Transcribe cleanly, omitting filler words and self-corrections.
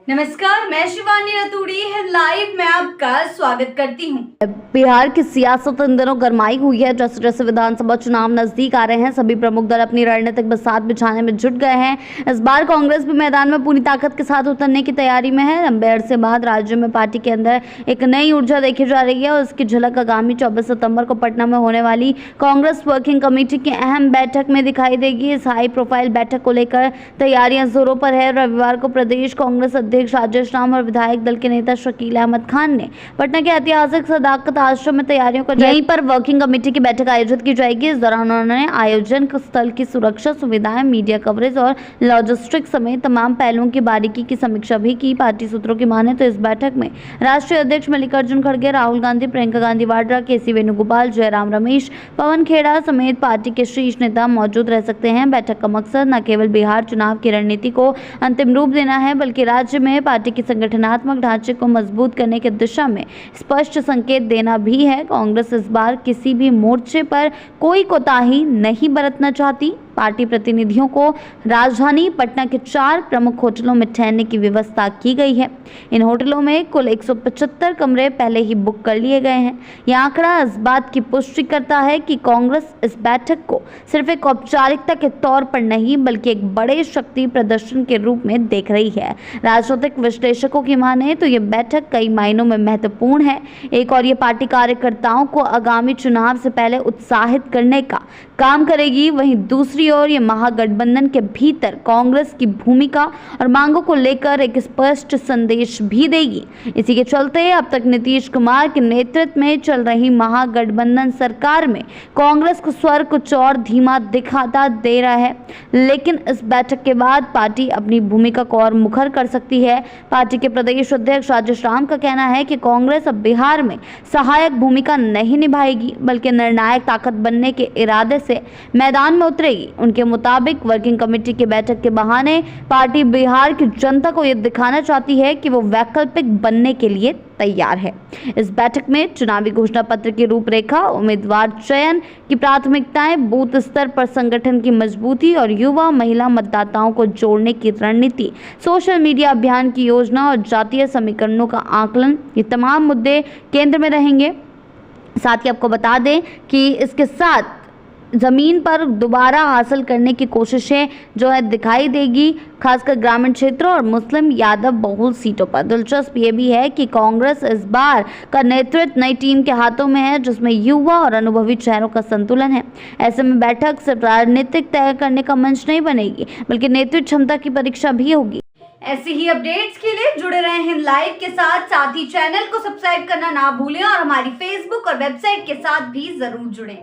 नमस्कार, मैं शिवानी रतूड़ी लाइव में आपका स्वागत करती हूं। बिहार की सियासत इन दिनों गरमाई हुई है। जैसे जैसे विधानसभा चुनाव नजदीक आ रहे हैं, सभी प्रमुख दल अपनी रणनीतिक बसात बिछाने में जुट गए हैं। इस बार कांग्रेस भी मैदान में पूरी ताकत के साथ उतरने की तैयारी में है। लंबे अरसे बाद राज्य में पार्टी के अंदर एक नई ऊर्जा देखी जा रही है और उसकी झलक आगामी 24 सितंबर को पटना में होने वाली कांग्रेस वर्किंग कमेटी की अहम बैठक में दिखाई देगी। इस हाई प्रोफाइल बैठक को लेकर तैयारियां जोरों पर है। रविवार को प्रदेश कांग्रेस अध्यक्ष राजेश राम और विधायक दल के नेता शकील अहमद खान ने पटना के ऐतिहासिक सदाकत आश्रम में तैयारियों को यहीं पर वर्किंग कमेटी की बैठक आयोजित की जाएगी। इस दौरान उन्होंने आयोजन स्थल की सुरक्षा सुविधाएं, मीडिया कवरेज और लॉजिस्टिक समेत तमाम पहलुओं की बारीकी की समीक्षा भी की। पार्टी सूत्रों की माने तो इस बैठक में राष्ट्रीय अध्यक्ष मल्लिकार्जुन खड़गे, राहुल गांधी, प्रियंका गांधी वाड्रा, केसी वेणुगोपाल, जयराम रमेश, पवन खेड़ा समेत पार्टी के शीर्ष नेता मौजूद रह सकते हैं। बैठक का मकसद न केवल बिहार चुनाव की रणनीति को अंतिम रूप देना है, बल्कि राज्य में पार्टी के संगठनात्मक ढांचे को मजबूत करने की दिशा में स्पष्ट संकेत देना भी है। कांग्रेस इस बार किसी भी मोर्चे पर कोई कोताही नहीं बरतना चाहती। पार्टी प्रतिनिधियों को राजधानी पटना के 4 प्रमुख होटलों में ठहरने की व्यवस्था की गई है। इन होटलों में कुल 175 कमरे पहले ही बुक कर लिए गए हैं। यह आंकड़ा इस बात की पुष्टि करता है कि कांग्रेस इस बैठक को सिर्फ एक औपचारिकता के तौर पर नहीं, बल्कि एक बड़े शक्ति प्रदर्शन के रूप में देख रही है। राजनीतिक विश्लेषकों की माने तो यह बैठक कई मायनों में महत्वपूर्ण है। एक और ये पार्टी कार्यकर्ताओं को आगामी चुनाव से पहले उत्साहित करने का काम करेगी, वहीं दूसरी और ये महागठबंधन के भीतर कांग्रेस की भूमिका और मांगों को लेकर एक स्पष्ट संदेश भी देगी। इसी के चलते अब तक नीतीश कुमार के नेतृत्व में चल रही महागठबंधन सरकार में कांग्रेस को स्वर कुछ और धीमा दिखाता दे रहा है, लेकिन इस बैठक के बाद पार्टी अपनी भूमिका को और मुखर कर सकती है। पार्टी के प्रदेश अध्यक्ष राजेश राम का कहना है कि कांग्रेस अब बिहार में सहायक भूमिका नहीं निभाएगी, बल्कि निर्णायक ताकत बनने के इरादे से मैदान में उतरेगी। उनके मुताबिक वर्किंग कमेटी की बैठक के बहाने पार्टी बिहार की जनता को यह दिखाना चाहती है कि वो वैकल्पिक बनने के लिए तैयार है। इस बैठक में चुनावी घोषणा पत्र की रूपरेखा, उम्मीदवार चयन की प्राथमिकताएं, बूथ स्तर पर संगठन की मजबूती और युवा महिला मतदाताओं को जोड़ने की रणनीति, सोशल मीडिया अभियान की योजना और जातीय समीकरणों का आकलन, ये तमाम मुद्दे केंद्र में रहेंगे। साथ ही आपको बता दें कि इसके साथ जमीन पर दोबारा हासिल करने की कोशिशें जो है दिखाई देगी, खासकर ग्रामीण क्षेत्रों और मुस्लिम यादव बहुल सीटों पर। दिलचस्प ये भी है कि कांग्रेस इस बार का नेतृत्व नई टीम के हाथों में है, जिसमें युवा और अनुभवी चेहरों का संतुलन है। ऐसे में बैठक सिर्फ राजनीतिक तय करने का मंच नहीं बनेगी, बल्कि नेतृत्व क्षमता की परीक्षा भी होगी। ऐसी ही अपडेट्स के लिए जुड़े रहे हैं लाइव के साथ ही चैनल को सब्सक्राइब करना ना भूलें और हमारी फेसबुक और वेबसाइट के साथ भी जरूर जुड़ें।